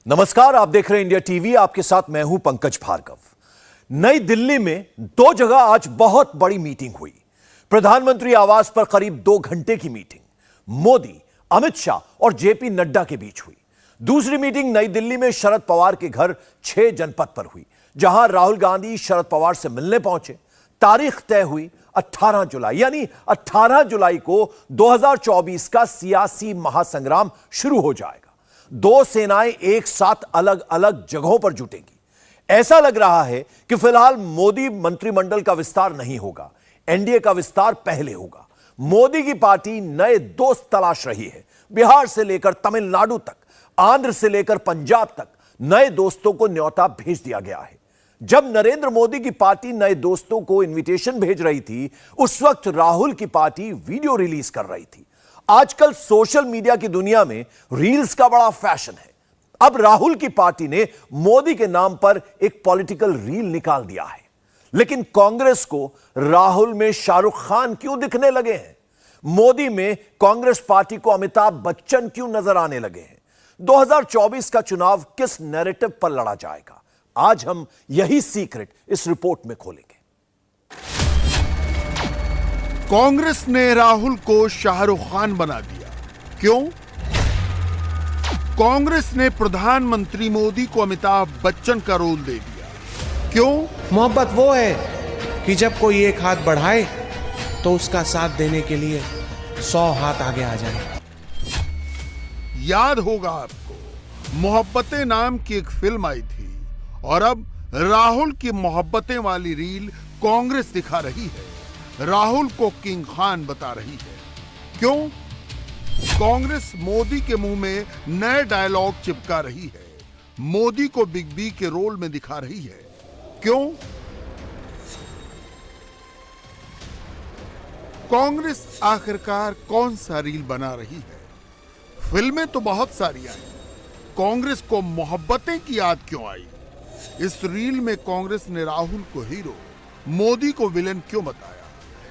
नमस्कार, आप देख रहे हैं इंडिया टीवी। आपके साथ मैं हूं पंकज भार्गव। नई दिल्ली में दो जगह आज बहुत बड़ी मीटिंग हुई। प्रधानमंत्री आवास पर करीब 2 घंटे की मीटिंग मोदी, अमित शाह और जेपी नड्डा के बीच हुई। दूसरी मीटिंग नई दिल्ली में शरद पवार के घर 6 जनपद पर हुई, जहां राहुल गांधी शरद पवार से मिलने पहुंचे। तारीख तय हुई 18 जुलाई, यानी 18 जुलाई को 2024 का सियासी महासंग्राम शुरू हो जाएगा। दो सेनाएं एक साथ अलग अलग जगहों पर जुटेंगी। ऐसा लग रहा है कि फिलहाल मोदी मंत्रिमंडल का विस्तार नहीं होगा, एनडीए का विस्तार पहले होगा। मोदी की पार्टी नए दोस्त तलाश रही है। बिहार से लेकर तमिलनाडु तक, आंध्र से लेकर पंजाब तक नए दोस्तों को न्योता भेज दिया गया है। जब नरेंद्र मोदी की पार्टी नए दोस्तों को इनविटेशन भेज रही थी, उस वक्त राहुल की पार्टी वीडियो रिलीज कर रही थी। आजकल सोशल मीडिया की दुनिया में रील्स का बड़ा फैशन है। अब राहुल की पार्टी ने मोदी के नाम पर एक पॉलिटिकल रील निकाल दिया है। लेकिन कांग्रेस को राहुल में शाहरुख खान क्यों दिखने लगे हैं? मोदी में कांग्रेस पार्टी को अमिताभ बच्चन क्यों नजर आने लगे हैं? 2024 का चुनाव किस नैरेटिव पर लड़ा जाएगा? आज हम यही सीक्रेट इस रिपोर्ट में खोलेंगे। कांग्रेस ने राहुल को शाहरुख खान बना दिया। क्यों? कांग्रेस ने प्रधानमंत्री मोदी को अमिताभ बच्चन का रोल दे दिया। क्यों? मोहब्बत वो है कि जब कोई एक हाथ बढ़ाए तो उसका साथ देने के लिए 100 हाथ आगे आ जाए। याद होगा आपको, मोहब्बतें नाम की एक फिल्म आई थी और अब राहुल की मोहब्बतें वाली रील कांग्रेस दिखा रही है। राहुल को किंग खान बता रही है। क्यों? कांग्रेस मोदी के मुंह में नए डायलॉग चिपका रही है, मोदी को बिग बी के रोल में दिखा रही है। क्यों? कांग्रेस आखिरकार कौन सा रील बना रही है? फिल्में तो बहुत सारी आई, कांग्रेस को मोहब्बतें की याद क्यों आई? इस रील में कांग्रेस ने राहुल को हीरो, मोदी को विलेन क्यों बताया?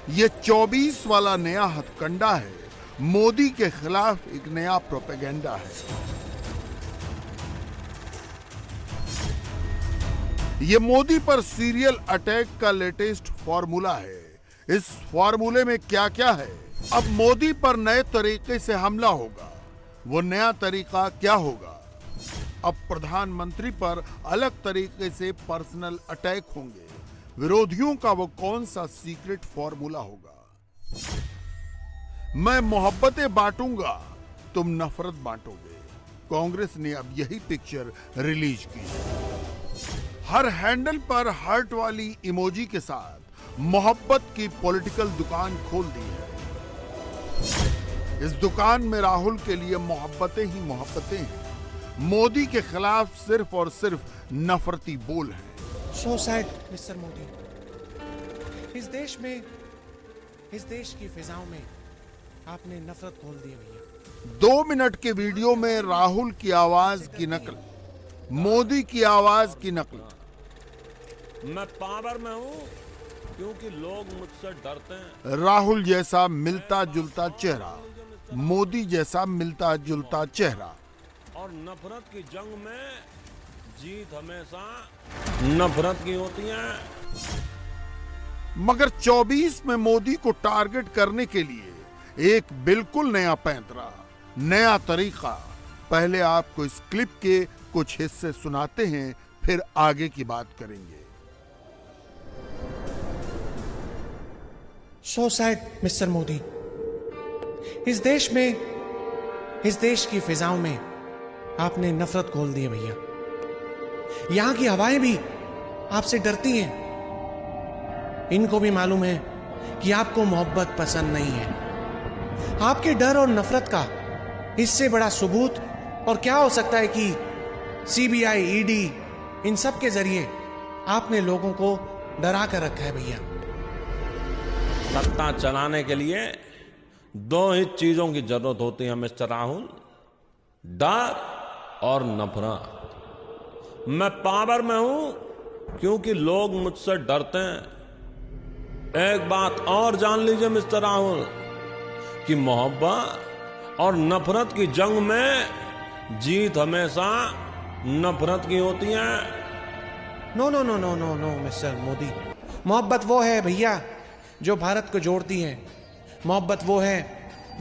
ये 24 वाला नया हथकंडा है, मोदी के खिलाफ एक नया प्रोपेगेंडा है। ये मोदी पर सीरियल अटैक का लेटेस्ट फॉर्मूला है। इस फॉर्मूले में क्या क्या है? अब मोदी पर नए तरीके से हमला होगा। वो नया तरीका क्या होगा? अब प्रधानमंत्री पर अलग तरीके से पर्सनल अटैक होंगे। विरोधियों का वो कौन सा सीक्रेट फॉर्मूला होगा? मैं मोहब्बतें बांटूंगा, तुम नफरत बांटोगे। कांग्रेस ने अब यही पिक्चर रिलीज की। हर हैंडल पर हार्ट वाली इमोजी के साथ मोहब्बत की पॉलिटिकल दुकान खोल दी है। इस दुकान में राहुल के लिए मोहब्बतें ही मोहब्बतें हैं। मोदी के खिलाफ सिर्फ और सिर्फ नफरती बोल हैं। So sad mister Modi. इस देश की फिजाओं में आपने नफरत खोल दी भैया। 2 मिनट के वीडियो में राहुल की आवाज की नकल, मोदी की आवाज की नकल। मैं पावर में हूं क्योंकि लोग मुझसे डरते हैं। राहुल जैसा मिलता जुलता चेहरा, मोदी जैसा मिलता जुलता चेहरा। और नफरत की जंग में जीत हमेशा नफरत की होती है। मगर 24 में मोदी को टारगेट करने के लिए एक बिल्कुल नया पैंतरा, नया तरीका। पहले आपको इस क्लिप के कुछ हिस्से सुनाते हैं, फिर आगे की बात करेंगे। So sad mister Modi. इस देश की फिजाओं में आपने नफरत खोल दी है भैया। यहां की हवाएं भी आपसे डरती हैं। इनको भी मालूम है कि आपको मोहब्बत पसंद नहीं है। आपके डर और नफरत का इससे बड़ा सबूत और क्या हो सकता है कि सीबीआई, ईडी, इन सब के जरिए आपने लोगों को डरा कर रखा है भैया। सत्ता चलाने के लिए 2 ही चीजों की जरूरत होती है मिस्टर राहुल, डर और नफरत। मैं पावर में हूं क्योंकि लोग मुझसे डरते हैं। एक बात और जान लीजिए मिस्टर राहुल कि मोहब्बत और नफरत की जंग में जीत हमेशा नफरत की होती हैं। No no no no no no mister Modi, मोहब्बत वो है भैया जो भारत को जोड़ती है। मोहब्बत वो है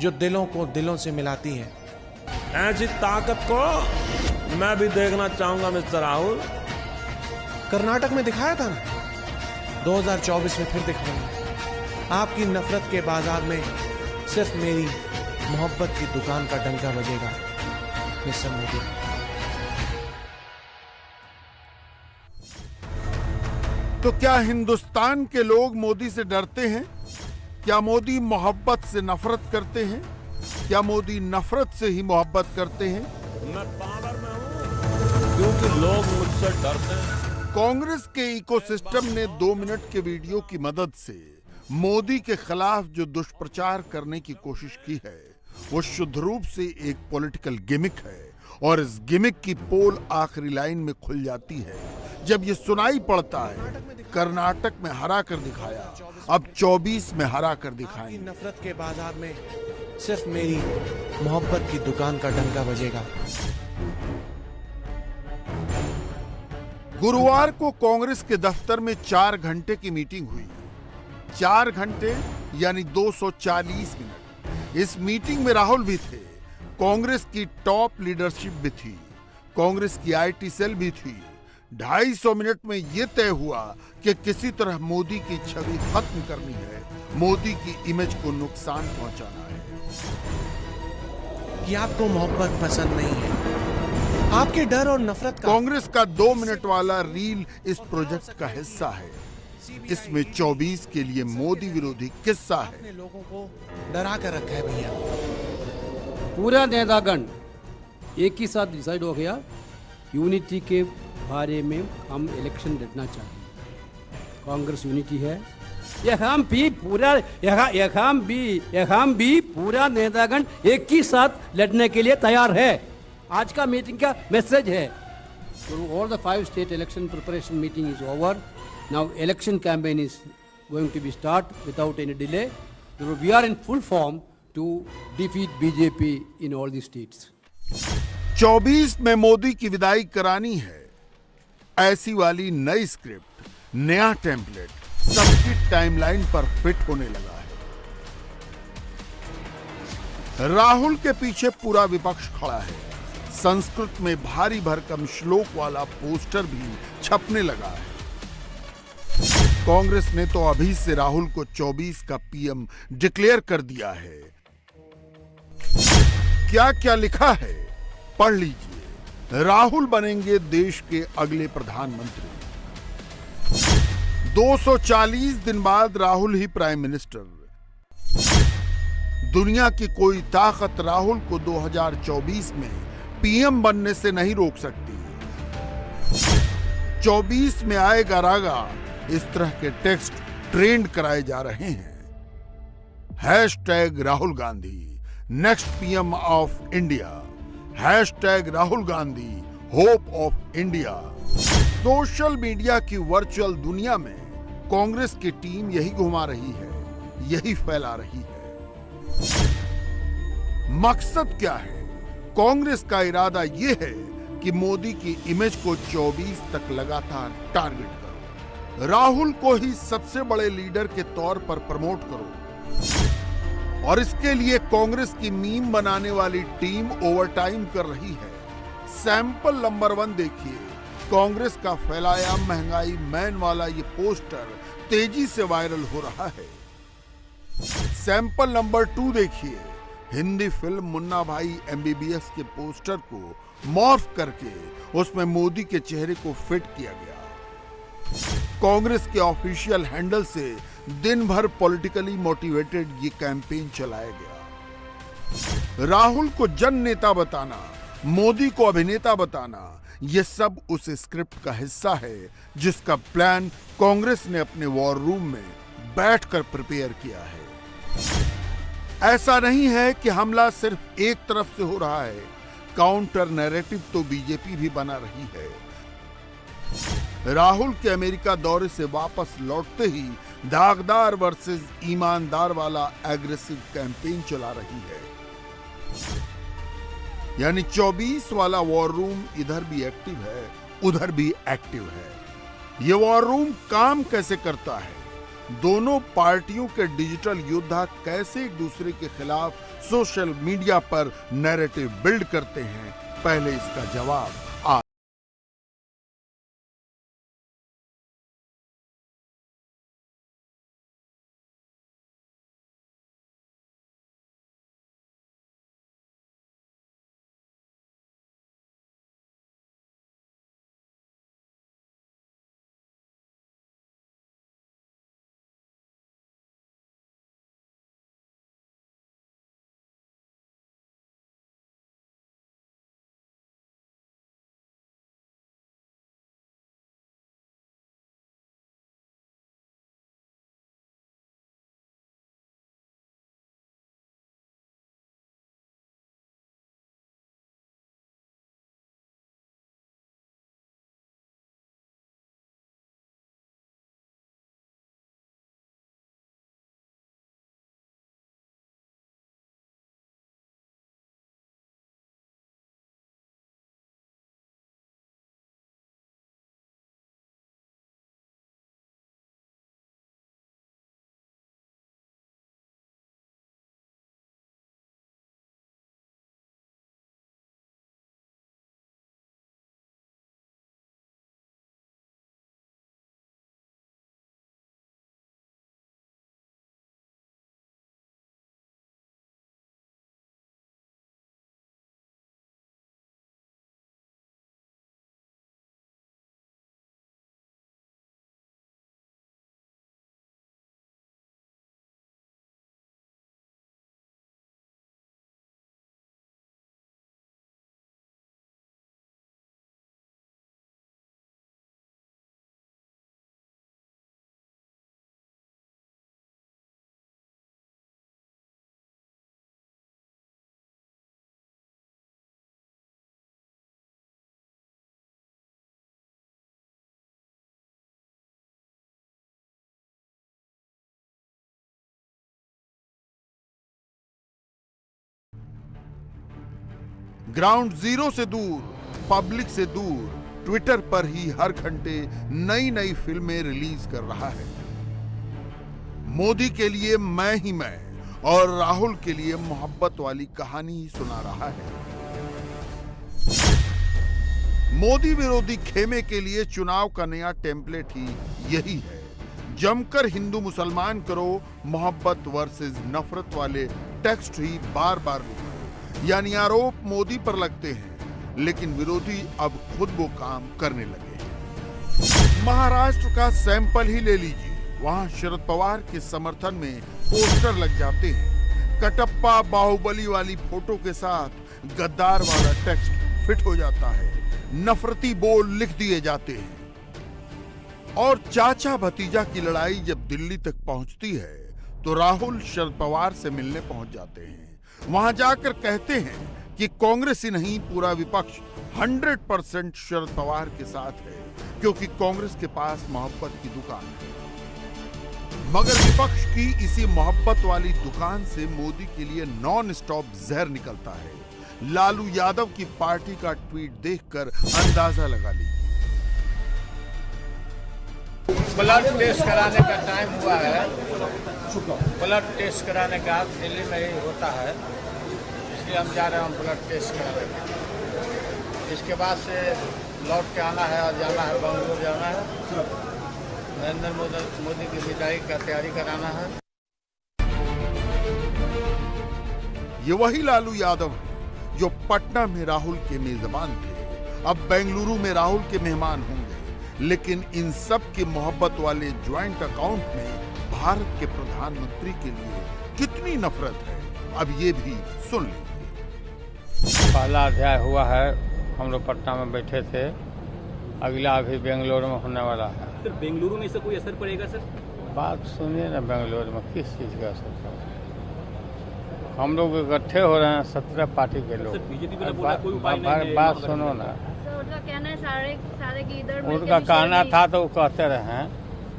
जो दिलों को दिलों से मिलाती है। ऐसी ताकत को मैं भी देखना चाहूंगा मिस्टर राहुल। कर्नाटक में दिखाया था ना, 2024 में फिर दिखाऊंगा। आपकी नफरत के बाजार में सिर्फ मेरी मोहब्बत की दुकान का डंका बजेगा मिस्टर मोदी। तो क्या हिंदुस्तान के लोग मोदी से डरते हैं? क्या मोदी मोहब्बत से नफरत करते हैं? क्या मोदी नफरत से ही मोहब्बत करते हैं? मैं पावर में हूं क्योंकि लोग मुझसे डरते हैं। कांग्रेस के इकोसिस्टम ने 2 मिनट के वीडियो की मदद से मोदी के खिलाफ जो दुष्प्रचार करने की कोशिश की है वो शुद्ध रूप से एक पॉलिटिकल गिमिक है, और इस गिमिक की पोल आखिरी लाइन में खुल जाती है जब ये सुनाई पड़ता है कर्नाटक में हरा कर दिखाया, अब 24 में हरा कर दिखाएंगे। नफरत के बाजार में सिर्फ मेरी मोहब्बत की दुकान का डंका बजेगा। गुरुवार को कांग्रेस के दफ्तर में 4 घंटे की मीटिंग हुई। 4 घंटे यानी 240 मिनट। इस मीटिंग में राहुल भी थे, कांग्रेस की टॉप लीडरशिप भी थी, कांग्रेस की आईटी सेल भी थी। 250 मिनट में यह तय हुआ कि किसी तरह मोदी की छवि खत्म करनी है, मोदी की इमेज को नुकसान पहुंचाना है। कि आपको मोहब्बत पसंद नहीं है, आपके डर और नफरत का। कांग्रेस का 2 मिनट वाला रील इस प्रोजेक्ट का हिस्सा है। इसमें 24 के लिए मोदी विरोधी किस्सा है। लोगों को डरा कर रखा है भैया। पूरा नेतागण एक ही साथ डिसाइड हो गया, यूनिटी के बारे में हम इलेक्शन लड़ना चाहिए। कांग्रेस यूनिटी है, हम भी पूरा नेतागण एक ही साथ लड़ने के लिए तैयार है। आज का मीटिंग का मैसेज है, all the 5 state election preparation meeting is over, now election campaign is going to be start without any delay. We are in full form to defeat BJP in all the states. 24 में मोदी की विदाई करानी है, ऐसी वाली नई script, नया template सबकी टाइमलाइन पर फिट होने लगा है। राहुल के पीछे पूरा विपक्ष खड़ा है। संस्कृत में भारी भरकम श्लोक वाला पोस्टर भी छपने लगा है। कांग्रेस ने तो अभी से राहुल को 24 का पीएम डिक्लेयर कर दिया है। क्या क्या लिखा है पढ़ लीजिए। राहुल बनेंगे देश के अगले प्रधानमंत्री। 240 दिन बाद राहुल ही प्राइम मिनिस्टर। दुनिया की कोई ताकत राहुल को 2024 में पीएम बनने से नहीं रोक सकती। 24 में आएगा रागा, इस तरह के टेक्स्ट ट्रेंड कराए जा रहे हैं। Hashtag Rahul Gandhi next PM of India, hashtag Rahul Gandhi hope of India. Social media की वर्चुअल दुनिया में कांग्रेस की टीम यही घुमा रही है, यही फैला रही है। मकसद क्या है? कांग्रेस का इरादा यह है कि मोदी की इमेज को 24 तक लगातार टारगेट करो, राहुल को ही सबसे बड़े लीडर के तौर पर प्रमोट करो। और इसके लिए कांग्रेस की मीम बनाने वाली टीम ओवरटाइम कर रही है। सैंपल नंबर 1 देखिए, कांग्रेस का फैलाया महंगाई मैन वाला ये पोस्टर तेजी से वायरल हो रहा है। सैंपल नंबर 2 देखिए, हिंदी फिल्म मुन्ना भाई MBBS के पोस्टर को मॉर्फ करके उसमें मोदी के चेहरे को फिट किया गया। कांग्रेस के ऑफिशियल हैंडल से दिन भर पॉलिटिकली मोटिवेटेड ये कैंपेन चलाया गया। राहुल को जन नेता बताना, मोदी को अभिनेता बताना, ये सब उस स्क्रिप्ट का हिस्सा है जिसका प्लान कांग्रेस ने अपने वॉर रूम में बैठकर प्रिपेयर किया है। ऐसा नहीं है कि हमला सिर्फ एक तरफ से हो रहा है, काउंटर नैरेटिव तो बीजेपी भी बना रही है। राहुल के अमेरिका दौरे से वापस लौटते ही दागदार वर्सेस ईमानदार वाला एग्रेसिव कैंपेन चला रही है। यानी 24 वाला वॉर रूम इधर भी एक्टिव है, उधर भी एक्टिव है। ये वॉर रूम काम कैसे करता है, दोनों पार्टियों के डिजिटल योद्धा कैसे एक दूसरे के खिलाफ सोशल मीडिया पर नैरेटिव बिल्ड करते हैं, पहले इसका जवाब आ ग्राउंड जीरो से दूर, पब्लिक से दूर, ट्विटर पर ही हर घंटे नई नई फिल्में रिलीज कर रहा है। मोदी के लिए मैं ही मैं और राहुल के लिए मोहब्बत वाली कहानी ही सुना रहा है। मोदी विरोधी खेमे के लिए चुनाव का नया टेम्पलेट ही यही है। जमकर हिंदू मुसलमान करो, मोहब्बत वर्सेस नफरत वाले टेक्स्ट ही बार बार लिखो। यानी आरोप मोदी पर लगते हैं, लेकिन विरोधी अब खुद वो काम करने लगे हैं। महाराष्ट्र का सैंपल ही ले लीजिए, वहां शरद पवार के समर्थन में पोस्टर लग जाते हैं। कटप्पा बाहुबली वाली फोटो के साथ गद्दार वाला टेक्स्ट फिट हो जाता है, नफरती बोल लिख दिए जाते हैं। और चाचा भतीजा की लड़ाई जब दिल्ली तक पहुंचती है तो राहुल शरद पवार से मिलने पहुंच जाते हैं। वहां जाकर कहते हैं कि कांग्रेस ही नहीं पूरा विपक्ष 100% शरद पवार के साथ है, क्योंकि कांग्रेस के पास मोहब्बत की दुकान है। मगर विपक्ष की इसी मोहब्बत वाली दुकान से मोदी के लिए नॉन स्टॉप जहर निकलता है। लालू यादव की पार्टी का ट्वीट देखकर अंदाजा लगा लीजिए। ब्लड टेस्ट कराने का टाइम हुआ है। ब्लड टेस्ट कराने का दिल्ली में ही होता है, इसलिए हम जा रहे हैं ब्लड टेस्ट कराने। इसके बाद से लौट के आना है और जाना है बेंगलुरु जाना है। नरेंद्र मोदी की विदाई का तैयारी कराना है। ये वही लालू यादव है जो पटना में राहुल के मेजबान थे, अब बेंगलुरु में राहुल के मेहमान होंगे। लेकिन इन सब के मोहब्बत वाले ज्वाइंट अकाउंट में भारत के प्रधानमंत्री के लिए कितनी नफरत है, अब ये भी सुन लीजिए। पहला अध्याय हुआ है, हम लोग पटना में बैठे थे, अगला अभी बेंगलोर में होने वाला है। सर बेंगलुरु में इससे कोई असर पड़ेगा सर? बात सुनिए ना, बेंगलोर में किस चीज़ का असर पड़ेगा? हम लोग इकट्ठे हो रहे हैं 17 पार्टी के लोग। बीजेपी वाला बोला कोई उपाय नहीं है। बात सुनो ना, उनका कहना है सारे की इधर उनका कहना था तो वो कहते रहे हैं,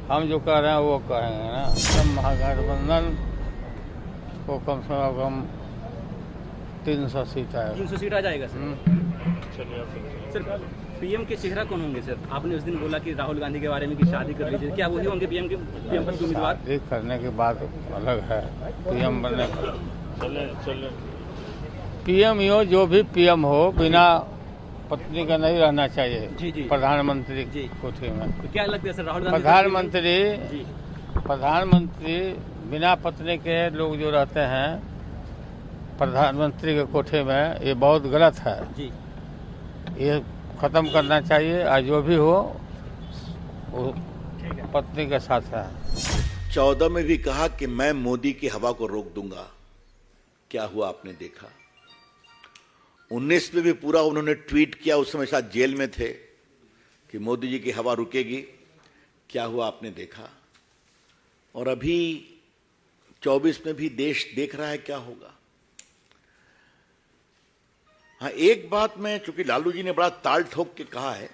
हम जो कह रहे हैं वो कहेंगे ना। सब महागठबंधन को कम से कम 300 सीट है। 300 सीट आ जाएगा सर। सर पीएम के चेहरा कौन होंगे सर? आपने उस दिन बोला कि राहुल गांधी के बारे में कि शादी कर लीजिए, क्या वही होंगे पीएम पद के उम्मीदवार? शादी करने की बात अलग है, पीएम बनने का। पीएम यो जो भी पीएम हो, बिना पत्नी का नहीं रहना चाहिए। जी। प्रधानमंत्री जी। कोठी में तो क्या लगता है सर राहुल गांधी प्रधानमंत्री बिना पत्नी के लोग जो रहते हैं प्रधानमंत्री के कोठे में, ये बहुत गलत है जी। ये खत्म करना चाहिए। आज जो भी हो वो पत्नी के साथ है। 14 में भी कहा कि मैं मोदी की हवा को रोक दूंगा, क्या हुआ आपने देखा। 19 में भी पूरा उन्होंने ट्वीट किया, उस समय शायद जेल में थे, कि मोदी जी की हवा रुकेगी, क्या हुआ आपने देखा। और अभी 24 में भी देश देख रहा है क्या होगा। हाँ, एक बात में, चूंकि लालू जी ने बड़ा ताल ठोक के कहा है,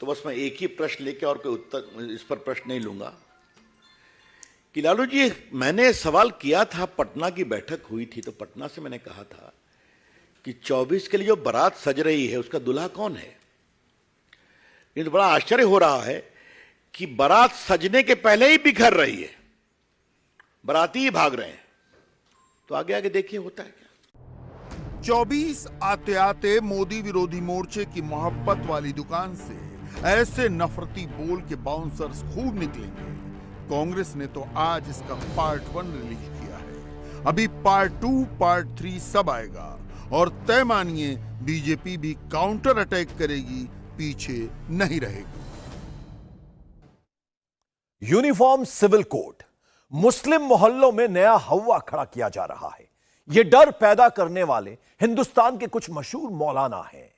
तो बस मैं एक ही प्रश्न लेके और कोई उत्तर इस पर प्रश्न नहीं लूंगा कि लालू जी, मैंने सवाल किया था, पटना की बैठक हुई थी तो पटना से मैंने कहा था कि 24 के लिए जो बारात सज रही है उसका दूल्हा कौन है। ये तो बड़ा आश्चर्य हो रहा है कि बारात सजने के पहले ही बिखर रही है, बाराती ही भाग रहे हैं। तो आगे आगे देखिए होता है क्या। 24 आते आते मोदी विरोधी मोर्चे की मोहब्बत वाली दुकान से ऐसे नफरती बोल के बाउंसर्स खूब निकलेंगे। कांग्रेस ने तो आज इसका पार्ट 1 रिलीज किया है, अभी पार्ट 2, पार्ट 3 सब आएगा। और तय मानिए बीजेपी भी काउंटर अटैक करेगी, पीछे नहीं रहेगी। यूनिफॉर्म सिविल कोड, मुस्लिम मोहल्लों में नया हवा खड़ा किया जा रहा है। यह डर पैदा करने वाले हिंदुस्तान के कुछ मशहूर मौलाना हैं,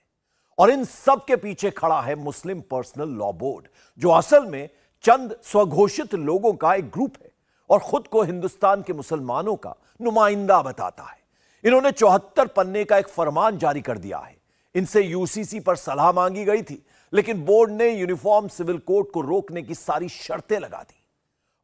और इन सब के पीछे खड़ा है मुस्लिम पर्सनल लॉ बोर्ड, जो असल में चंद स्वघोषित लोगों का एक ग्रुप है और खुद को हिंदुस्तान के मुसलमानों का नुमाइंदा बताता है। इन्होंने 74 पन्ने का एक फरमान जारी कर दिया है। इनसे यूसीसी पर सलाह मांगी गई थी, लेकिन बोर्ड ने यूनिफॉर्म सिविल कोड को रोकने की सारी शर्तें लगा दी,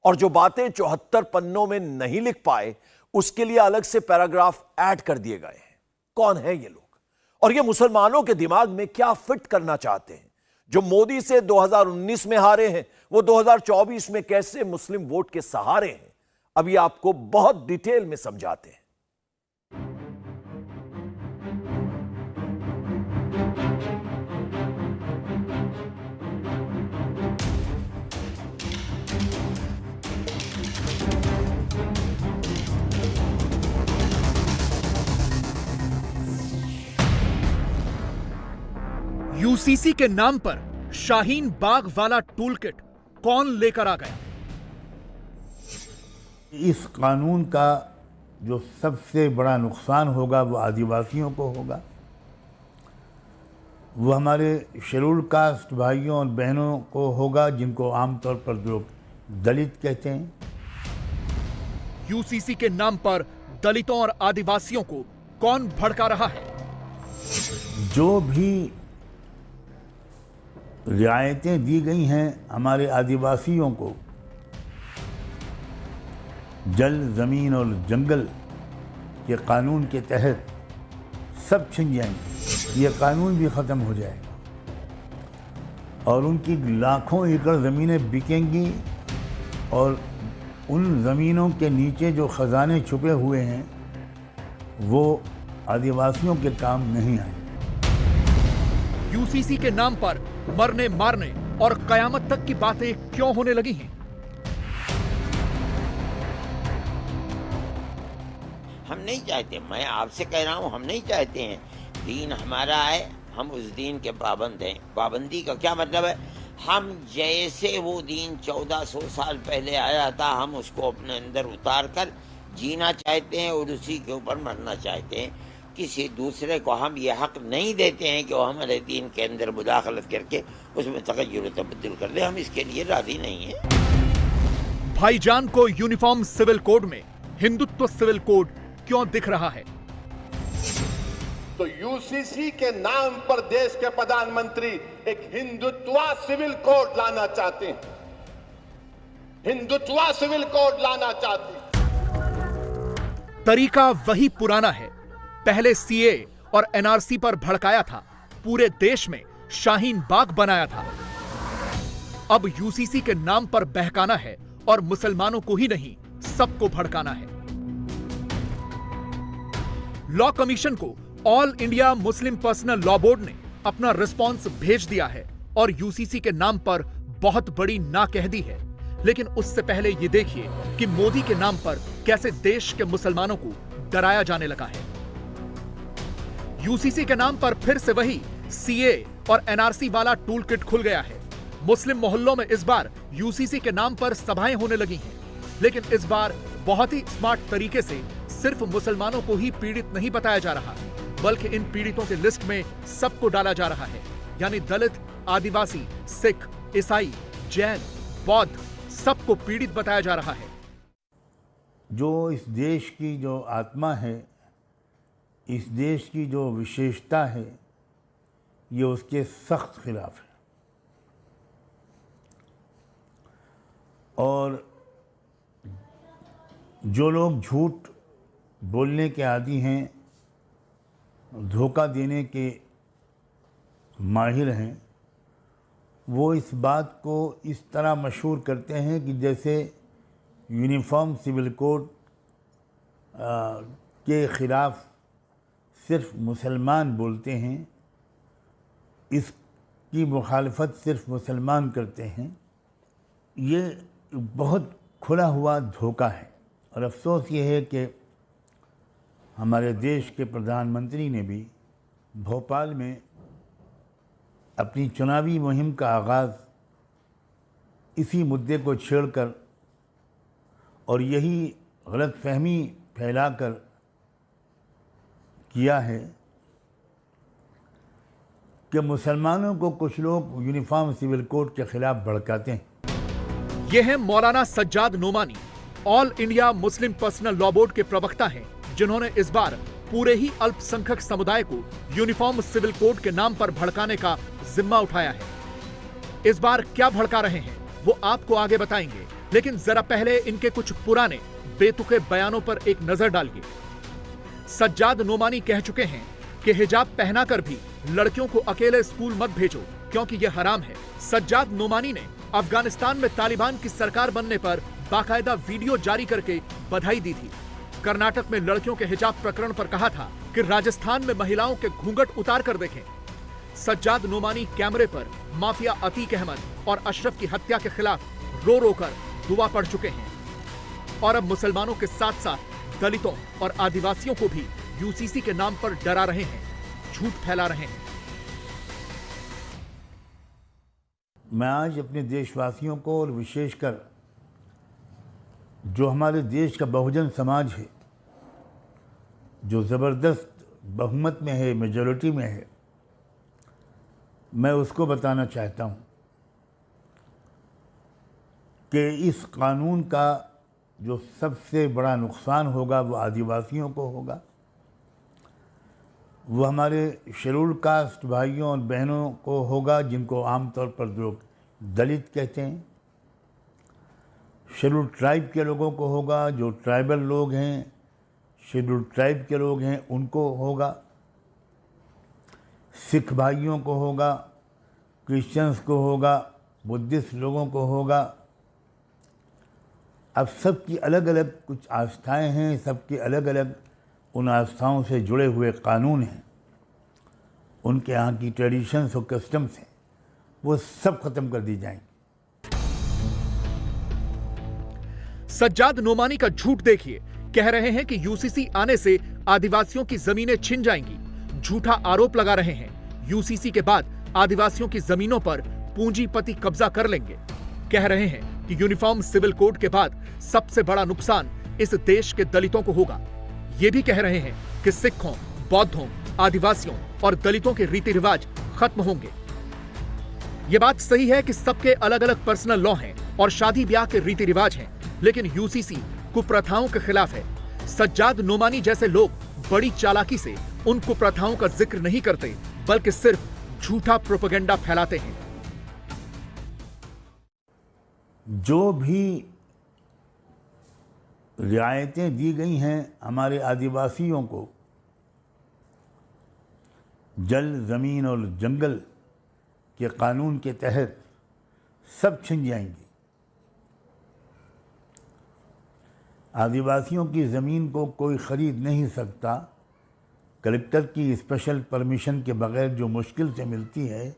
और जो बातें 74 पन्नों में नहीं लिख पाए उसके लिए अलग से पैराग्राफ ऐड कर दिए गए हैं। कौन है ये लोग, और ये मुसलमानों के दिमाग में क्या फिट करना चाहते हैं। जो मोदी से 2019 में हारे हैं, वो 2024 में कैसे मुस्लिम वोट के सहारे हैं, अभी आपको बहुत डिटेल में समझाते हैं। यूसीसी के नाम पर शाहीन बाग वाला टूलकिट कौन लेकर आ गया? इस कानून का जो सबसे बड़ा नुकसान होगा वो आदिवासियों को होगा, वो हमारे शेड्यूल कास्ट भाइयों और बहनों को होगा, जिनको आमतौर पर लोग दलित कहते हैं। यूसीसी के नाम पर दलितों और आदिवासियों को कौन भड़का रहा है? जो भी रियायतें दी गई हैं हमारे आदिवासियों को, जल, ज़मीन और जंगल के कानून के तहत सब छिन जाएंगे। ये कानून भी ख़त्म हो जाएगा और उनकी लाखों एकड़ ज़मीनें बिकेंगी, और उन ज़मीनों के नीचे जो ख़जाने छुपे हुए हैं वो आदिवासियों के काम नहीं आएंगे। यूसीसी के नाम पर मरने मारने और कयामत तक की बातें क्यों होने लगी हैं? हम नहीं चाहते, मैं आपसे कह रहा हूं, हम नहीं चाहते हैं। दीन हमारा है, हम उस दीन के पाबंद हैं। पाबंदी का क्या मतलब है? हम जैसे वो दीन 1400 साल पहले आया था, हम उसको अपने अंदर उतार कर जीना चाहते हैं और उसी के ऊपर मरना चाहते हैं। किसी दूसरे को हम ये हक नहीं देते हैं कि वो हमारे दीन के अंदर मुदाखलत करके उसमें तगय्युर तब्दील कर दे। हम इसके लिए राजी नहीं हैं। भाईजान को यूनिफॉर्म सिविल कोड में हिंदुत्व सिविल कोड क्यों दिख रहा है? तो यूसीसी के नाम पर देश के प्रधानमंत्री एक हिंदुत्व सिविल कोड लाना चाहते हैं। हिंदुत्व सिविल कोड लाना चाहते हैं। तरीका वही पुराना है, पहले सीए और एनआरसी पर भड़काया था, पूरे देश में शाहीन बाग बनाया था। अब यूसीसी के नाम पर बहकाना है और मुसलमानों को ही नहीं, सबको भड़काना है। लॉ कमीशन को all India Muslim personal law board ने अपना रिस्पॉन्स भेज दिया है और यूसीसी के नाम पर बहुत बड़ी ना कह दी है। लेकिन उससे पहले ये देखिए कि मोदी के नाम पर कैसे देश के मुसलमानों को डराया जाने लगा है। यूसीसी के नाम पर फिर से वही सीए और एनआरसी वाला टूल किट खुल गया है। मुस्लिम मोहल्लों में इस बार यूसीसी के नाम पर सभाएं होने लगी हैं, लेकिन इस बार बहुत ही स्मार्ट तरीके से सिर्फ मुसलमानों को ही पीड़ित नहीं बताया जा रहा, बल्कि इन पीड़ितों के लिस्ट में सबको डाला जा रहा है। यानी दलित, आदिवासी, सिख, ईसाई, जैन, बौद्ध, सबको पीड़ित बताया जा रहा है। जो इस देश की जो आत्मा है, इस देश की जो विशेषता है, ये उसके सख्त खिलाफ है। और जो लोग झूठ बोलने के आदी हैं, धोखा देने के माहिर हैं, वो इस बात को इस तरह मशहूर करते हैं कि जैसे यूनिफॉर्म सिविल कोड के ख़िलाफ़ सिर्फ मुसलमान बोलते हैं, इसकी मुखालफत सिर्फ मुसलमान करते हैं। ये बहुत खुला हुआ धोखा है। और अफसोस ये है कि हमारे देश के प्रधानमंत्री ने भी भोपाल में अपनी चुनावी मुहिम का आगाज़ इसी मुद्दे को छेड़कर और यही गलतफहमी फैलाकर किया है कि मुसलमानों को कुछ लोग यूनिफॉर्म सिविल कोड के खिलाफ भड़काते हैं। ये हैं Maulana Sajjad Nomani, all India Muslim personal law board के प्रवक्ता हैं, जिन्होंने इस बार पूरे ही अल्पसंख्यक समुदाय को यूनिफॉर्म सिविल कोड के नाम पर भड़काने का जिम्मा उठाया है। इस बार क्या भड़का रहे हैं वो आपको आगे बताएंगे, लेकिन जरा पहले इनके कुछ पुराने बेतुके बयानों पर एक नजर डालिए। सज्जाद नोमानी कह चुके हैं कि हिजाब पहनाकर भी लड़कियों को अकेले स्कूल मत भेजो क्योंकि यह हराम है। सज्जाद नोमानी ने अफगानिस्तान में तालिबान की सरकार बनने पर बाकायदा वीडियो जारी करके बधाई दी थी। कर्नाटक में लड़कियों के हिजाब प्रकरण पर कहा था कि राजस्थान में महिलाओं के घूंघट उतार कर देखें। सज्जाद नोमानी कैमरे पर माफिया अतीक अहमद और अशरफ की हत्या के खिलाफ रो रो कर दुआ पढ़ चुके हैं और अब मुसलमानों के साथ साथ दलितों और आदिवासियों को भी यूसीसी के नाम पर डरा रहे हैं, झूठ फैला रहे हैं। मैं आज अपने देशवासियों को और विशेषकर जो हमारे देश का बहुजन समाज है, जो ज़बरदस्त बहुमत में है, मेजॉरिटी में है, मैं उसको बताना चाहता हूँ कि इस कानून का जो सबसे बड़ा नुकसान होगा वो आदिवासियों को होगा, वो हमारे शेड्यूल कास्ट भाइयों और बहनों को होगा, जिनको आमतौर पर लोग दलित कहते हैं। शेड्यूल ट्राइब के लोगों को होगा, जो ट्राइबल लोग हैं, शेड्यूल ट्राइब के लोग हैं, उनको होगा। सिख भाइयों को होगा, क्रिश्चियंस को होगा, बुद्धिस्ट लोगों को होगा। अब सबकी अलग अलग कुछ आस्थाएं हैं, सबकी अलग अलग उन आस्थाओं से जुड़े हुए कानून हैं, उनके यहाँ की ट्रेडिशंस और कस्टम्स हैं, वो सब खत्म कर दी जाएंगी। सज्जाद नोमानी का झूठ देखिए, कह रहे हैं कि यूसीसी आने से आदिवासियों की जमीनें छिन जाएंगी। झूठा आरोप लगा रहे हैं यूसीसी के बाद आदिवासियों की जमीनों पर पूंजीपति कब्जा कर लेंगे। कह रहे हैं कि यूनिफॉर्म सिविल कोड के बाद सबसे बड़ा नुकसान इस देश के दलितों को होगा। ये भी कह रहे हैं कि सिखों, बौद्धों, आदिवासियों और दलितों के रीति रिवाज खत्म होंगे। ये बात सही है कि सबके अलग अलग पर्सनल लॉ हैं और शादी ब्याह के रीति रिवाज हैं, लेकिन यूसीसी कुप्रथाओं के खिलाफ है। सज्जाद नोमानी जैसे लोग बड़ी चालाकी से उन कुप्रथाओं का जिक्र नहीं करते, बल्कि सिर्फ झूठा प्रोपेगेंडा फैलाते हैं। जो भी रियायतें दी गई हैं हमारे आदिवासियों को, जल, ज़मीन और जंगल के कानून के तहत सब छिन जाएंगी। आदिवासियों की ज़मीन को कोई ख़रीद नहीं सकता। कलेक्टर की स्पेशल परमिशन के बगैर जो मुश्किल से मिलती है,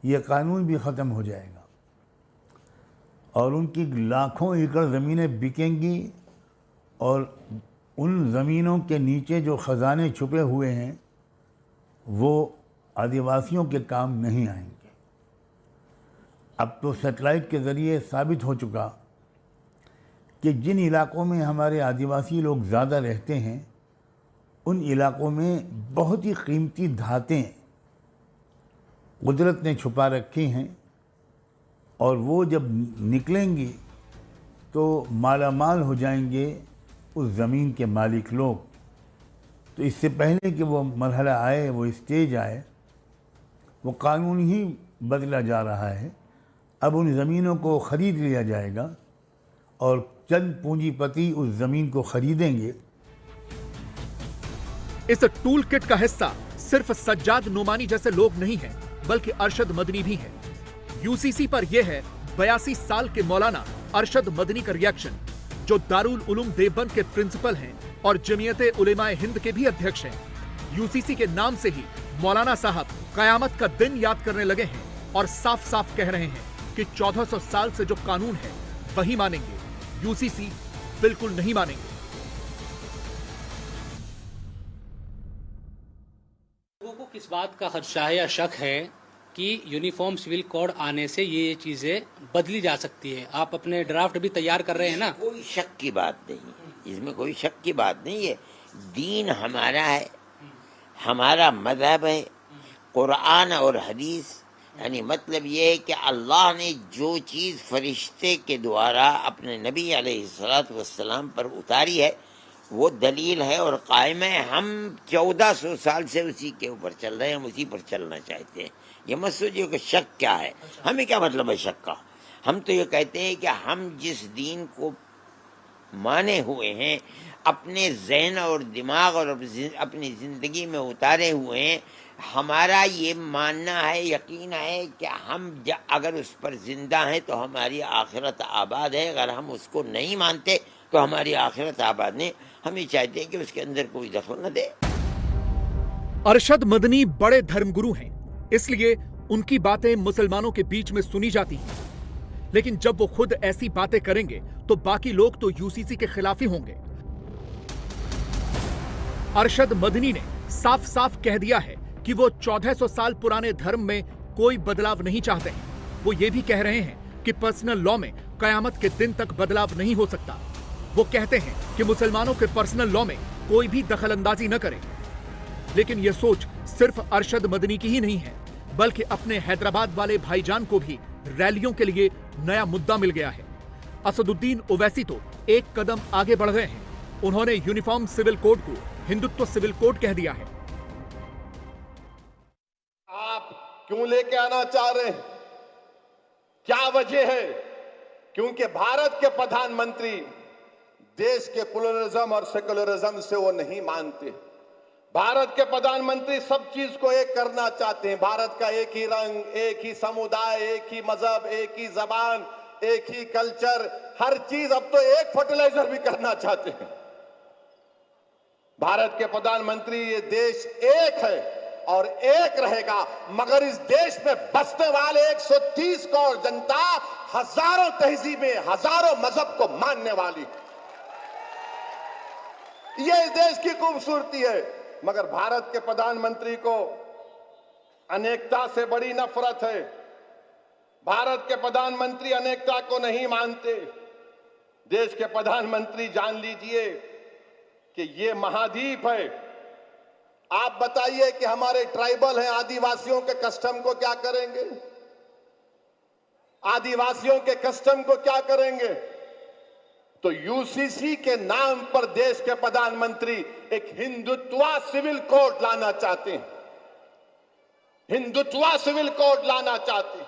ये कानून भी ख़त्म हो जाएगा और उनकी लाखों एकड़ ज़मीनें बिकेंगी और उन ज़मीनों के नीचे जो ख़जाने छुपे हुए हैं वो आदिवासियों के काम नहीं आएंगे। अब तो सैटेलाइट के ज़रिए साबित हो चुका कि जिन इलाकों में हमारे आदिवासी लोग ज़्यादा रहते हैं उन इलाकों में बहुत ही कीमती धातें कुदरत ने छुपा रखी हैं और वो जब निकलेंगी तो मालामाल हो जाएंगे उस ज़मीन के मालिक लोग। तो इससे पहले कि वो मरहला आए, वो स्टेज आए, वो कानून ही बदला जा रहा है। अब उन ज़मीनों को ख़रीद लिया जाएगा और चंद पूंजीपति उस ज़मीन को ख़रीदेंगे। इस टूल किट का हिस्सा सिर्फ सज्जाद नोमानी जैसे लोग नहीं हैं, बल्कि अरशद मदनी भी हैं। यूसीसी पर यह है 82 साल के मौलाना अरशद मदनी का रिएक्शन, जो दारुल उलूम देवबंद के प्रिंसिपल हैं और जमीयत उलेमाए हिंद के भी अध्यक्ष हैं। यूसीसी के नाम से ही मौलाना साहब कयामत का दिन याद करने लगे हैं और साफ साफ कह रहे हैं कि 1400 साल से जो कानून है वही मानेंगे, यूसीसी बिल्कुल नहीं मानेंगे। लोगों को किस बात का खदशा है या शक है कि यूनिफॉर्म सिविल कोड आने से ये चीजें बदली जा सकती है? आप अपने ड्राफ्ट भी तैयार कर रहे हैं ना? कोई शक की बात नहीं, इसमें कोई शक की बात नहीं है। दीन हमारा है, हमारा मजहब है, कुरान और हदीस। यानी मतलब ये है कि अल्लाह ने जो चीज़ फरिश्ते के द्वारा अपने नबी अलैहिस्सलातु वस्सलाम पर उतारी है वो दलील है और कायम है। हम 1400 साल से उसी के ऊपर चल रहे हैं, हम उसी पर चलना चाहते हैं। ये मत सोचिए कि शक क्या है, हमें क्या मतलब है शक का। हम तो ये कहते हैं कि हम जिस दीन को माने हुए हैं, अपने ज़हन और दिमाग और अपनी ज़िंदगी में उतारे हुए हैं, हमारा ये मानना है, यकीन है कि हम अगर उस पर जिंदा हैं तो हमारी आखिरत आबाद है। अगर हम उसको नहीं मानते तो हमारी आखिरत आबाद नहीं। हम ये चाहते हैं कि उसके अंदर कोई दखल न दे। अरशद मदनी बड़े धर्मगुरु हैं, इसलिए उनकी बातें मुसलमानों के बीच में सुनी जाती हैं। लेकिन जब वो खुद ऐसी बातें करेंगे तो बाकी लोग तो यूसीसी के खिलाफ ही होंगे। अरशद मदनी ने साफ साफ कह दिया है कि वो 1400 साल पुराने धर्म में कोई बदलाव नहीं चाहते हैं। वो ये भी कह रहे हैं कि पर्सनल लॉ में कयामत के दिन तक बदलाव नहीं हो सकता। वो कहते हैं कि मुसलमानों के पर्सनल लॉ में कोई भी दखलंदाजी न करे। लेकिन यह सोच सिर्फ अरशद मदनी की ही नहीं है, बल्कि अपने हैदराबाद वाले भाईजान को भी रैलियों के लिए नया मुद्दा मिल गया है। असदुद्दीन ओवैसी तो एक कदम आगे बढ़ गए हैं। उन्होंने यूनिफॉर्म सिविल कोड को हिंदुत्व सिविल कोड कह दिया है। आप क्यों लेके आना चाह रहे हैं? क्या वजह है? क्योंकि भारत के प्रधानमंत्री देश के प्लुरलिज्म और सेकुलरिज्म से वो नहीं मानते। भारत के प्रधानमंत्री सब चीज को एक करना चाहते हैं। भारत का एक ही रंग, एक ही समुदाय, एक ही मजहब, एक ही जबान, एक ही कल्चर, हर चीज अब तो एक फर्टिलाइजर भी करना चाहते हैं। भारत के प्रधानमंत्री, ये देश एक है और एक रहेगा, मगर इस देश में बसने वाले 130 करोड़ जनता हजारों तहजीबें, हजारों मजहब को मानने वाली, ये इस देश की खूबसूरती है। मगर भारत के प्रधानमंत्री को अनेकता से बड़ी नफरत है। भारत के प्रधानमंत्री अनेकता को नहीं मानते। देश के प्रधानमंत्री, जान लीजिए कि ये महाद्वीप है। आप बताइए कि हमारे ट्राइबल हैं, आदिवासियों के कस्टम को क्या करेंगे? आदिवासियों के कस्टम को क्या करेंगे? तो यूसीसी के नाम पर देश के प्रधानमंत्री एक हिंदुत्व सिविल कोड लाना चाहते हैं। हिंदुत्व सिविल कोड लाना चाहते हैं।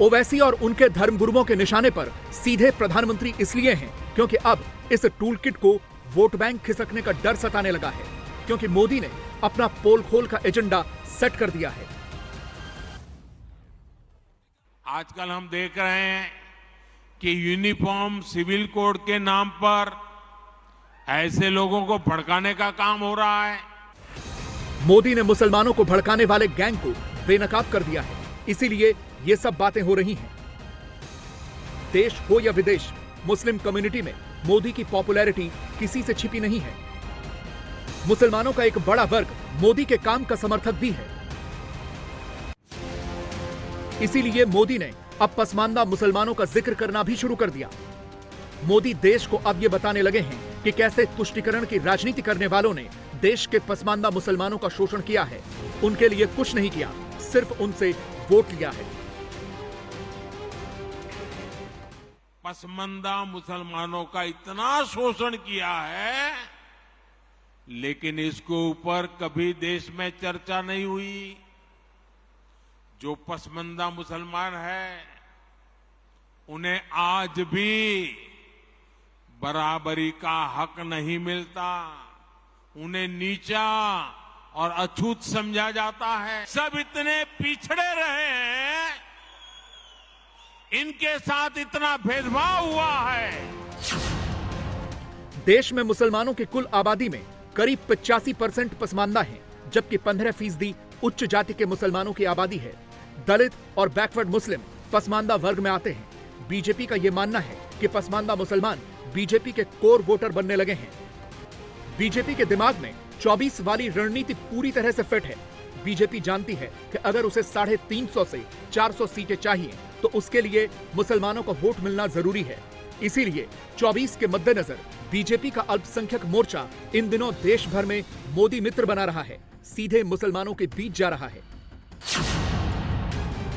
ओवैसी और उनके धर्मगुरुओं के निशाने पर सीधे प्रधानमंत्री इसलिए हैं क्योंकि अब इस टूल किट को वोट बैंक खिसकने का डर सताने लगा है, क्योंकि मोदी ने अपना पोल खोल का एजेंडा सेट कर दिया है। आजकल हम देख रहे हैं कि यूनिफॉर्म सिविल कोड के नाम पर ऐसे लोगों को भड़काने का काम हो रहा है। मोदी ने मुसलमानों को भड़काने वाले गैंग को बेनकाब कर दिया है, इसीलिए ये सब बातें हो रही हैं। देश हो या विदेश, मुस्लिम कम्युनिटी में मोदी की पॉपुलैरिटी किसी से छिपी नहीं है। मुसलमानों का एक बड़ा वर्ग मोदी के काम का समर्थक भी है। इसीलिए मोदी ने अब पसमानदा मुसलमानों का जिक्र करना भी शुरू कर दिया। मोदी देश को अब यह बताने लगे हैं कि कैसे तुष्टीकरण की राजनीति करने वालों ने देश के पसमानदा मुसलमानों का शोषण किया है। उनके लिए कुछ नहीं किया, सिर्फ उनसे वोट लिया है। पसमानदा मुसलमानों का इतना शोषण किया है, लेकिन इसके ऊपर कभी देश में चर्चा नहीं हुई। जो पसमानदा मुसलमान है, उन्हें आज भी बराबरी का हक नहीं मिलता। उन्हें नीचा और अछूत समझा जाता है। सब इतने पिछड़े रहे हैं, इनके साथ इतना भेदभाव हुआ है। देश में मुसलमानों की कुल आबादी में करीब 85% पसमानदा हैं, जबकि 15% उच्च जाति के मुसलमानों की आबादी है। दलित और बैकवर्ड मुस्लिम पसमानदा वर्ग में आते हैं। बीजेपी का यह मानना है कि पसमानदा मुसलमान बीजेपी के कोर वोटर बनने लगे हैं। बीजेपी के दिमाग में 24 वाली रणनीति पूरी तरह से फिट है। बीजेपी जानती है कि अगर उसे 350 से 400 सीटें चाहिए तो उसके लिए मुसलमानों का वोट मिलना जरूरी है। इसीलिए 24 के मद्देनजर बीजेपी का अल्पसंख्यक मोर्चा इन दिनों देश भर में मोदी मित्र बना रहा है, सीधे मुसलमानों के बीच जा रहा है।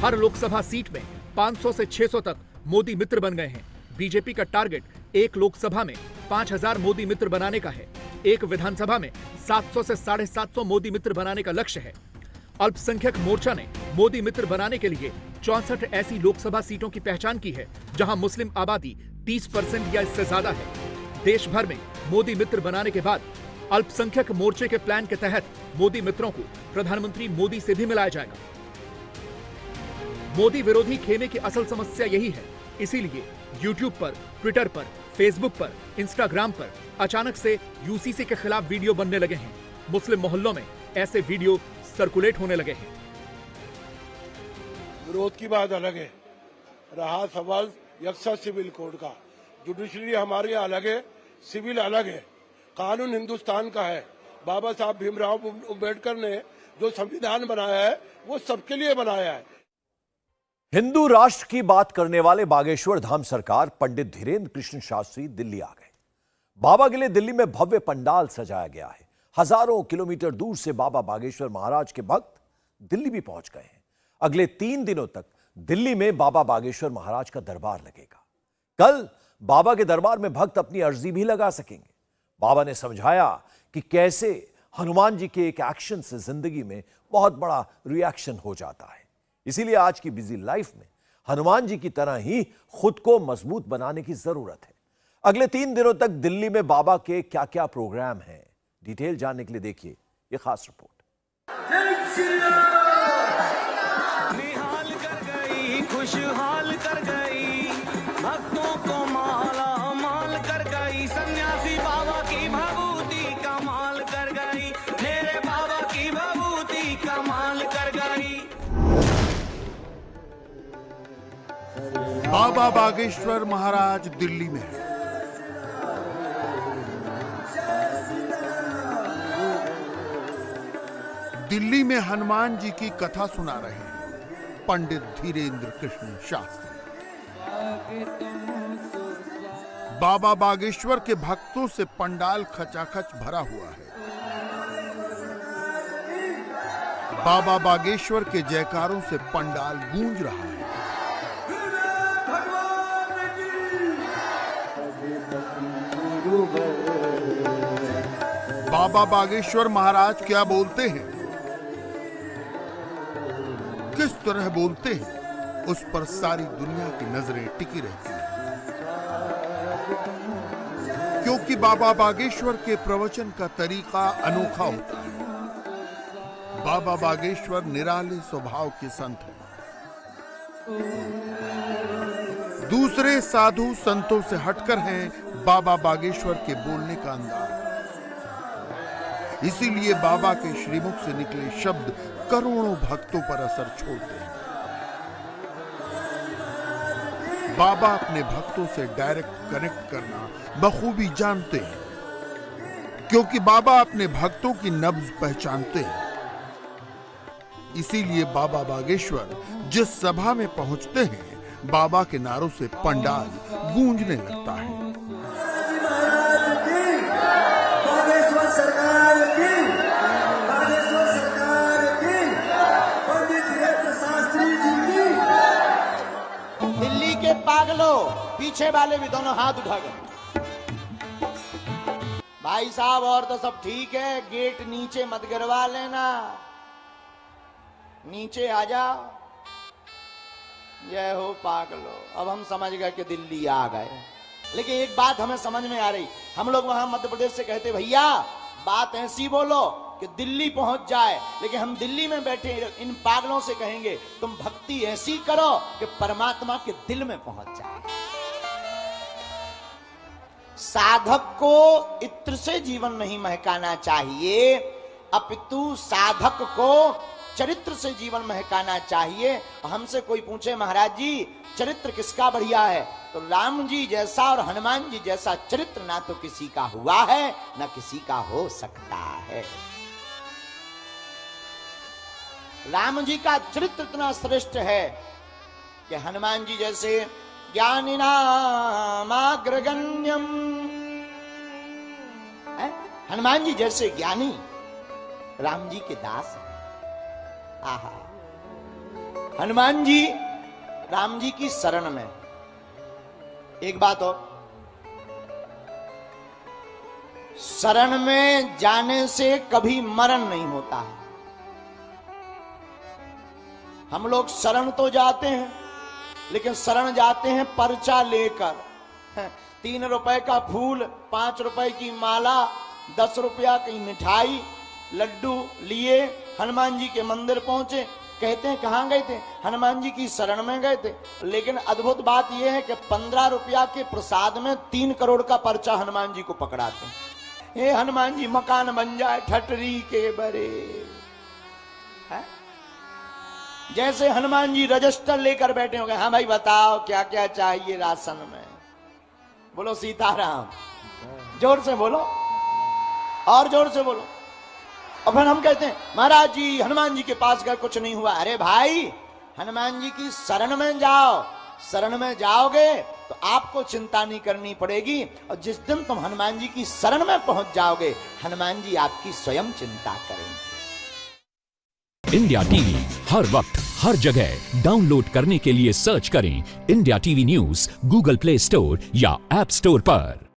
हर लोकसभा सीट में 500 से 600 तक मोदी मित्र बन गए हैं। बीजेपी का टारगेट एक लोकसभा में 5000 मोदी मित्र बनाने का है। एक विधानसभा में 700 से 750 मोदी मित्र बनाने का लक्ष्य है। अल्पसंख्यक मोर्चा ने मोदी मित्र बनाने के लिए 64 ऐसी लोकसभा सीटों की पहचान की है जहां मुस्लिम आबादी 30% या इससे ज्यादा है। देश भर में मोदी मित्र बनाने के बाद अल्पसंख्यक मोर्चे के प्लान के तहत मोदी मित्रों को प्रधानमंत्री मोदी से भी मिलाया जाएगा। मोदी विरोधी खेमे की असल समस्या यही है। इसीलिए YouTube पर, ट्विटर पर, फेसबुक पर, इंस्टाग्राम पर अचानक से यूसीसी के खिलाफ वीडियो बनने लगे हैं। मुस्लिम मोहल्लों में ऐसे वीडियो सर्कुलेट होने लगे हैं। विरोध की बात अलग है, रहा सवाल यकसा सिविल कोड का। जुडिशरी हमारे यहाँ अलग है, सिविल अलग है। कानून हिंदुस्तान का है। बाबा साहब भीमराव अम्बेडकर ने जो संविधान बनाया है वो सबके लिए बनाया है। हिंदू राष्ट्र की बात करने वाले बागेश्वर धाम सरकार पंडित धीरेन्द्र कृष्ण शास्त्री दिल्ली आ गए। बाबा के लिए दिल्ली में भव्य पंडाल सजाया गया है। हजारों किलोमीटर दूर से बाबा बागेश्वर महाराज के भक्त दिल्ली भी पहुंच गए हैं। अगले 3 दिनों तक दिल्ली में बाबा बागेश्वर महाराज का दरबार लगेगा। कल बाबा के दरबार में भक्त अपनी अर्जी भी लगा सकेंगे। बाबा ने समझाया कि कैसे हनुमान जी के एक एक्शन से जिंदगी में बहुत बड़ा रिएक्शन हो जाता है। इसीलिए आज की बिजी लाइफ में हनुमान जी की तरह ही खुद को मजबूत बनाने की जरूरत है। अगले 3 दिनों तक दिल्ली में बाबा के क्या क्या प्रोग्राम हैं, डिटेल जानने के लिए देखिए ये खास रिपोर्ट। निहाल कर गई, खुशहाल कर गई, भक्तों को माला माल कर गई, सन्यासी बाबा की भभूति कमाल कर गई, मेरे बाबा की भभूति कमाल कर गई। बाबा बागेश्वर महाराज दिल्ली में है। दिल्ली में हनुमान जी की कथा सुना रहे हैं पंडित धीरेन्द्र कृष्ण शास्त्री। बाबा बागेश्वर के भक्तों से पंडाल खचाखच भरा हुआ है। बाबा बागेश्वर के जयकारों से पंडाल गूंज रहा है। बाबा बागेश्वर महाराज क्या बोलते हैं, किस तरह बोलते हैं, उस पर सारी दुनिया की नजरें टिकी रहती हैं। क्योंकि बाबा बागेश्वर के प्रवचन का तरीका अनोखा होता है। बाबा बागेश्वर निराले स्वभाव के संत हैं। दूसरे साधु संतों से हटकर हैं बाबा बागेश्वर के बोलने का अंदाज। इसीलिए बाबा के श्रीमुख से निकले शब्द करोड़ों भक्तों पर असर छोड़ते हैं। बाबा अपने भक्तों से डायरेक्ट कनेक्ट करना बखूबी जानते हैं, क्योंकि बाबा अपने भक्तों की नब्ज पहचानते हैं। इसीलिए बाबा बागेश्वर जिस सभा में पहुंचते हैं, बाबा के नारों से पंडाल गूंजने लगता है। दिल्ली के पागलों, पीछे वाले भी दोनों हाथ उठा गए। भाई साहब और तो सब ठीक है, गेट नीचे मत गिरवा लेना, नीचे आ जाओ। जय हो पागलो। अब हम समझ गए कि दिल्ली आ गए। लेकिन एक बात हमें समझ में आ रही, हम लोग वहां मध्य प्रदेश से कहते भैया बात ऐसी बोलो कि दिल्ली पहुंच जाए, लेकिन हम दिल्ली में बैठे इन पागलों से कहेंगे तुम भक्ति ऐसी करो कि परमात्मा के दिल में पहुंच जाए। साधक को इत्र से जीवन नहीं महकाना चाहिए, अपितु साधक को चरित्र से जीवन महकाना चाहिए। हमसे कोई पूछे महाराज जी चरित्र किसका बढ़िया है, तो राम जी जैसा और हनुमान जी जैसा चरित्र ना तो किसी का हुआ है ना किसी का हो सकता है। राम जी का चरित्र इतना श्रेष्ठ है कि हनुमान जी जैसे ज्ञानिनामाग्रगण्यम, हनुमान जी जैसे ज्ञानी राम जी के दास हैं। आहा, हनुमान जी राम जी की शरण में। एक बात और, शरण में जाने से कभी मरण नहीं होता है। हम लोग शरण तो जाते हैं, लेकिन शरण जाते हैं पर्चा लेकर। 3 रुपए का फूल, 5 रुपए की माला, 10 रुपया की मिठाई, लड्डू लिए हनुमान जी के मंदिर पहुंचे। कहते हैं कहां गए थे, हनुमान जी की शरण में गए थे। लेकिन अद्भुत बात यह है कि 15 रुपया के प्रसाद में 3 करोड़ का पर्चा हनुमान जी को पकड़ाते हैं। हे हनुमान जी मकान बन जाए ठटरी के बरे। है? जैसे हनुमान जी रजिस्टर लेकर बैठे हो गए, हाँ भाई बताओ क्या क्या चाहिए राशन में। बोलो सीताराम, जोर से बोलो और जोर से बोलो। और फिर हम कहते हैं महाराज जी हनुमान जी के पास गए कुछ नहीं हुआ। अरे भाई हनुमान जी की शरण में जाओ, शरण में जाओगे तो आपको चिंता नहीं करनी पड़ेगी। और जिस दिन तुम हनुमान जी की शरण में पहुंच जाओगे, हनुमान जी आपकी स्वयं चिंता करेंगे। इंडिया टीवी हर वक्त हर जगह डाउनलोड करने के लिए सर्च करें India TV news Google play store या ऐप स्टोर पर।